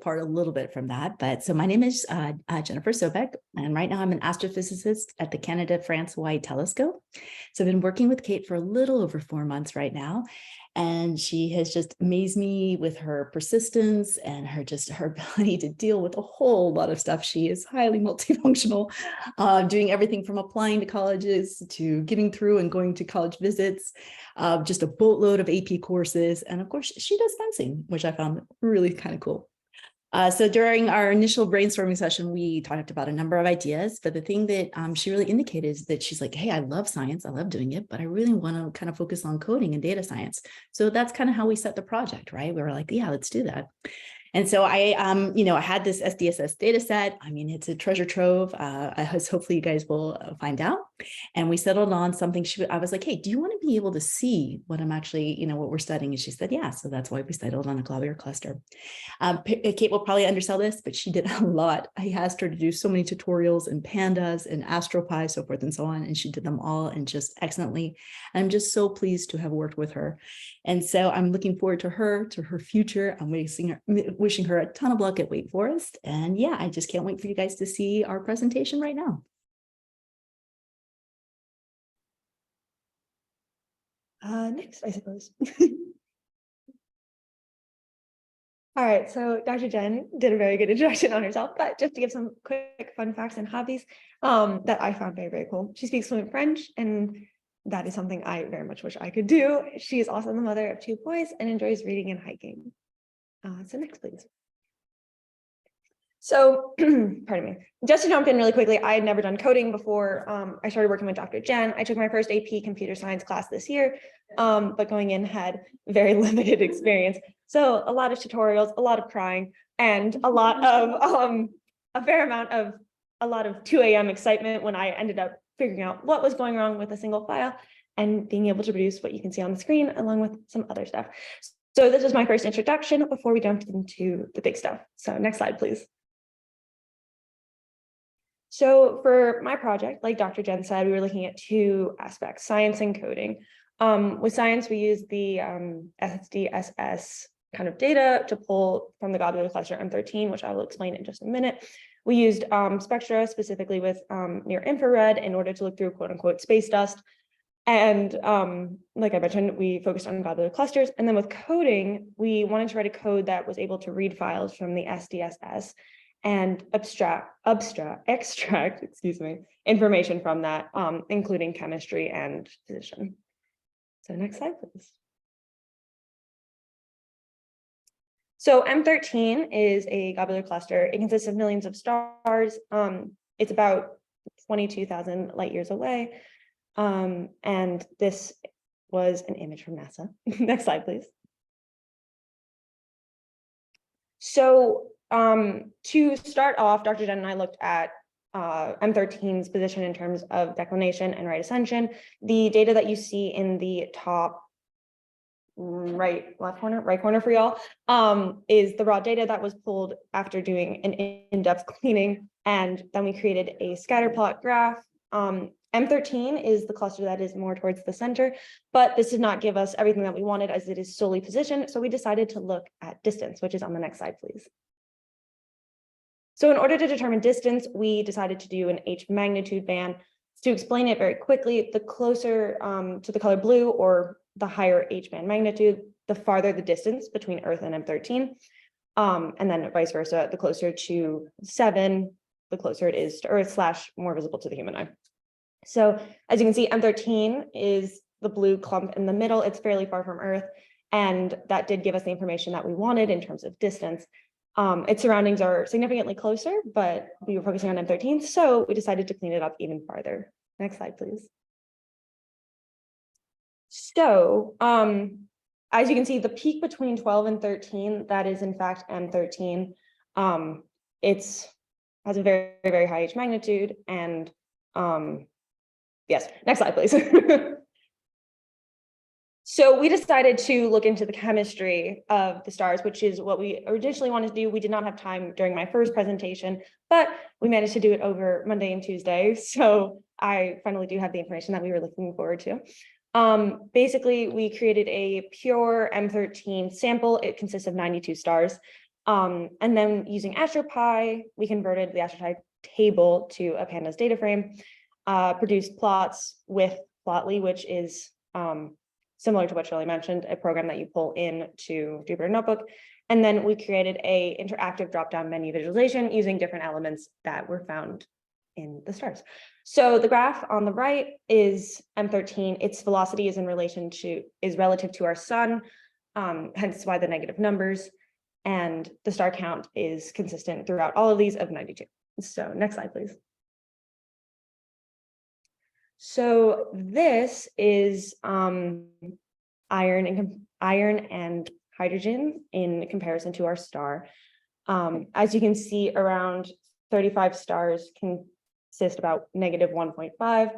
apart a little bit from that. But so my name is Jennifer Sobek, and right now I'm an astrophysicist at the Canada-France-Hawaii Telescope. So I've been working with Kate for a little over 4 months right now. And she has just amazed me with her persistence and her ability to deal with a whole lot of stuff. She is highly multifunctional, doing everything from applying to colleges to getting through and going to college visits, just a boatload of AP courses. And of course, she does fencing, which I found really kind of cool. So during our initial brainstorming session, we talked about a number of ideas, but the thing that she really indicated is that she's like, hey, I love science, I love doing it, but I really want to kind of focus on coding and data science. So that's kind of how we set the project, right? We were like, yeah, let's do that. And so I had this SDSS data set. I mean, it's a treasure trove, as hopefully you guys will find out. And we settled on something. I was like, hey, do you want to be able to see what I'm actually, what we're studying? And she said, yeah. So that's why we settled on a globular cluster. Kate will probably undersell this, but she did a lot. I asked her to do so many tutorials in pandas and AstroPi, so forth and so on. And she did them all and just excellently. And I'm just so pleased to have worked with her. And so I'm looking forward to her future. I'm wishing her a ton of luck at Wake Forest. And yeah, I just can't wait for you guys to see our presentation right now. Next, I suppose. All right, so Dr. Jen did a very good introduction on herself, but just to give some quick fun facts and hobbies that I found very, very cool. She speaks fluent French, and that is something I very much wish I could do. She is also the mother of 2 boys and enjoys reading and hiking. So next, please. So, pardon me, just to jump in really quickly, I had never done coding before I started working with Dr. Jen. I took my first AP computer science class this year, but going in had very limited experience. So a lot of tutorials, a lot of crying, and a lot of, a lot of 2 a.m. excitement when I ended up figuring out what was going wrong with a single file and being able to produce what you can see on the screen along with some other stuff. So this was my first introduction before we jumped into the big stuff. So next slide, please. So for my project, like Dr. Jen said, we were looking at 2 aspects, science and coding. With science, we use the SDSS kind of data to pull from the globular cluster M13, which I will explain in just a minute. We used spectra, specifically with near infrared, in order to look through quote unquote space dust. And like I mentioned, we focused on globular clusters. And then with coding, we wanted to write a code that was able to read files from the SDSS and extract, information from that, including chemistry and physics. So next slide, please. So M13 is a globular cluster. It consists of millions of stars. It's about 22,000 light years away. And this was an image from NASA. Next slide, please. So to start off, Dr. Jen and I looked at M13's position in terms of declination and right ascension. The data that you see in the top right corner for y'all is the raw data that was pulled after doing an in-depth cleaning, and then we created a scatter plot graph. M13 is the cluster that is more towards the center, but this did not give us everything that we wanted as it is solely positioned. So we decided to look at distance, which is on the next slide, please. So in order to determine distance, we decided to do an H magnitude band. To explain it very quickly, the closer to the color blue, or the higher H band magnitude, the farther the distance between Earth and M13. And then vice versa, the closer to 7, the closer it is to Earth / more visible to the human eye. So as you can see, M13 is the blue clump in the middle. It's fairly far from Earth, and that did give us the information that we wanted in terms of distance. Its surroundings are significantly closer, but we were focusing on M13, so we decided to clean it up even farther. Next slide, please. So as you can see, the peak between 12 and 13, that is in fact M13. It has a very, very high H magnitude, and yes, next slide, please. So we decided to look into the chemistry of the stars, which is what we originally wanted to do. We did not have time during my first presentation, but we managed to do it over Monday and Tuesday. So I finally do have the information that we were looking forward to. Basically, we created a pure M13 sample. It consists of 92 stars. And then using AstroPy, we converted the AstroPy table to a pandas data frame, produced plots with Plotly, which is similar to what Shirley mentioned, a program that you pull in to Jupyter Notebook. And then we created a interactive drop-down menu visualization using different elements that were found in the stars. So the graph on the right is M13. Its velocity is relative to our sun, hence why the negative numbers. And the star count is consistent throughout all of these of 92. So next slide, please. So this is iron and hydrogen in comparison to our star. As you can see, around 35 stars consist about -1.5.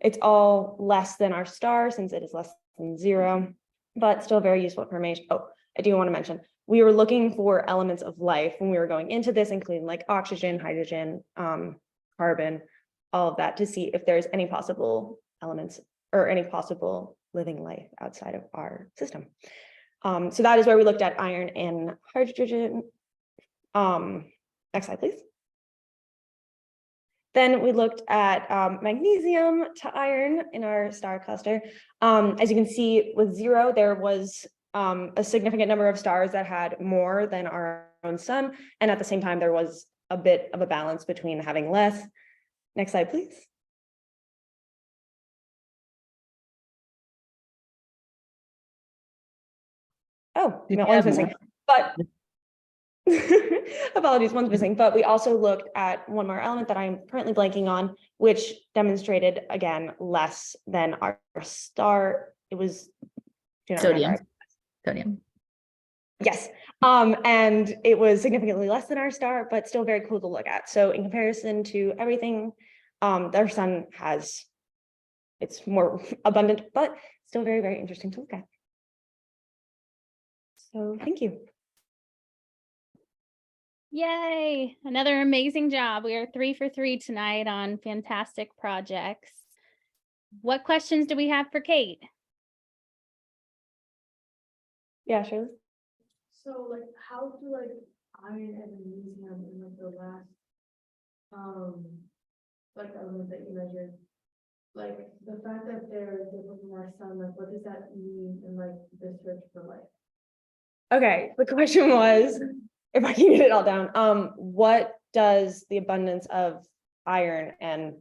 It's all less than our star since it is less than 0, but still very useful information. Oh, I do want to mention, we were looking for elements of life when we were going into this, including like oxygen, hydrogen, carbon, all of that, to see if there's any possible elements or any possible living life outside of our system. So that is where we looked at iron and hydrogen. Next slide, please. Then we looked at magnesium to iron in our star cluster. As you can see, with 0, there was a significant number of stars that had more than our own sun. And at the same time, there was a bit of a balance between having less. Next slide, please. Oh, no, one's missing, but apologies, one's missing. But we also looked at one more element that I'm currently blanking on, which demonstrated, again, less than our star. It was Sodium. Sodium. Yes, and it was significantly less than our star, but still very cool to look at. So in comparison to everything, our sun it's more abundant, but still very, very interesting to look at. So thank you. Yay, another amazing job. We are 3 for 3 tonight on fantastic projects. What questions do we have for Kate? Yeah, sure. So like how do like iron and magnesium in like the last like element that you measured, like the fact that they're different from our sun, like what does that mean in like the search for life? Okay, the question was, if I can get it all down, what does the abundance of iron and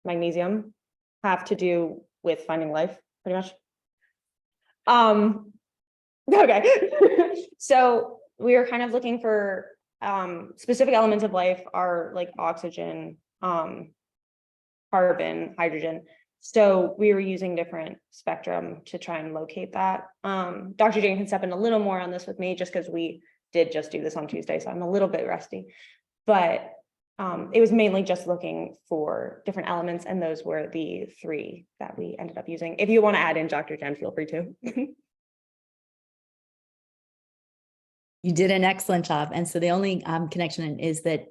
magnesium have to do with finding life, pretty much? Okay, so we are kind of looking for specific elements of life are like oxygen, carbon, hydrogen. So we were using different spectrum to try and locate that. Dr. Jane can step in a little more on this with me just because we did just do this on Tuesday, so I'm a little bit rusty. But it was mainly just looking for different elements, and those were the 3 that we ended up using. If you want to add in, Dr. Jen, feel free to. You did an excellent job. And so the only connection is that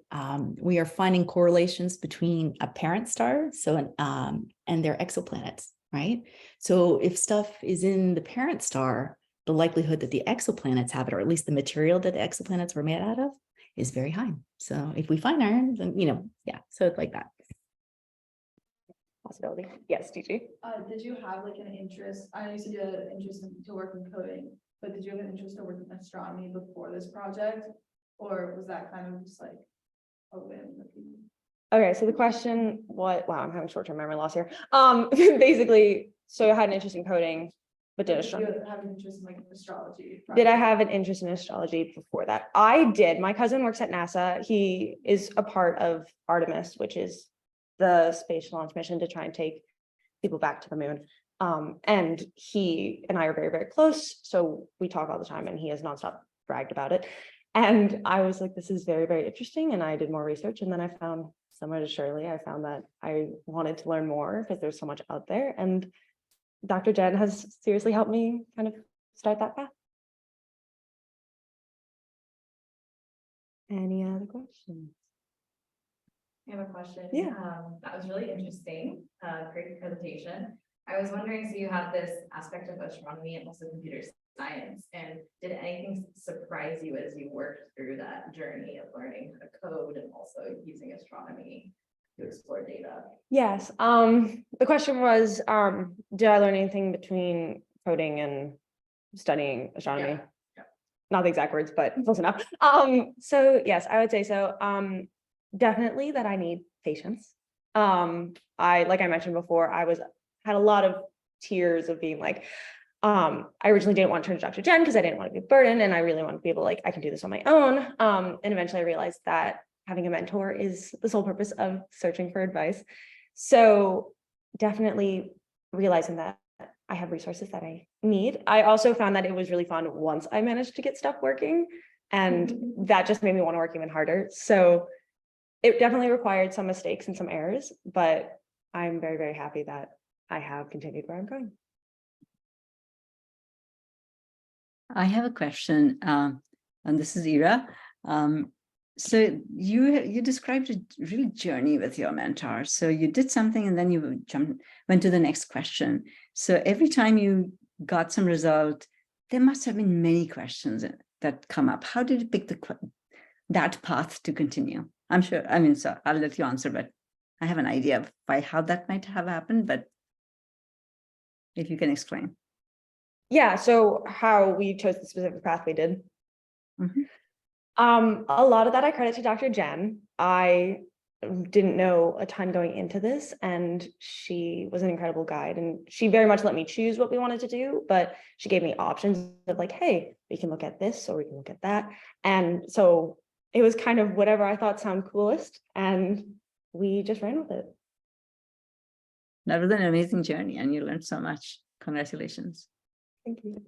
we are finding correlations between a parent star and their exoplanets, right? So if stuff is in the parent star, the likelihood that the exoplanets have it, or at least the material that the exoplanets were made out of, is very high. So if we find iron, then, yeah, so it's like that. Possibility. Yes, DG. Did you have like an interest? I used to get an interest to work in coding, but did you have an interest to work in astronomy before this project? Or was that kind of just like a whim? Okay, so the question, wow, I'm having short-term memory loss here. Basically, so I had an interest in coding, but did you have an interest in like astrology? Did I have an interest in astrology before that? I did. My cousin works at NASA. He is a part of Artemis, which is the space launch mission to try and take people back to the moon. And he and I are very, very close. So we talk all the time, and he has nonstop bragged about it. And I was like, this is very, very interesting. And I did more research. And then I found, similar to Shirley, I found that I wanted to learn more because there's so much out there. And Dr. Jen has seriously helped me kind of start that path. Any other questions? I have a question. Yeah. That was really interesting. Great presentation. I was wondering, so you have this aspect of astronomy and also computer science. And did anything surprise you as you worked through that journey of learning how to code and also using astronomy to explore data? Yes, the question was, did I learn anything between coding and studying astronomy? Yeah. Not the exact words, but close enough. So yes, I would say so. Definitely that I need patience. Like I mentioned before, had a lot of tears of being like, I originally didn't want to turn to Dr. Jen because I didn't want to be a burden, and I really wanted to be able to, like, I can do this on my own. And eventually I realized that having a mentor is the sole purpose of searching for advice. So definitely realizing that I have resources that I need. I also found that it was really fun once I managed to get stuff working, and that just made me want to work even harder. So it definitely required some mistakes and some errors, but I'm very, very happy that I have continued where I'm going. I have a question, and this is Ira. So you described a real journey with your mentor. So you did something and then you went to the next question. So every time you got some result, there must have been many questions that come up. How did you pick that path to continue? I'm sure, I mean, so I'll let you answer, but I have an idea of how that might have happened, but if you can explain. Yeah, so how we chose the specific path we did. Mhm. A lot of that I credit to Dr. Jen. I didn't know a ton going into this, and she was an incredible guide, and she very much let me choose what we wanted to do, but she gave me options of like, hey, we can look at this or we can look at that. And so it was kind of whatever I thought sounded coolest, and we just ran with it. That was an amazing journey and you learned so much. Congratulations. Thank you.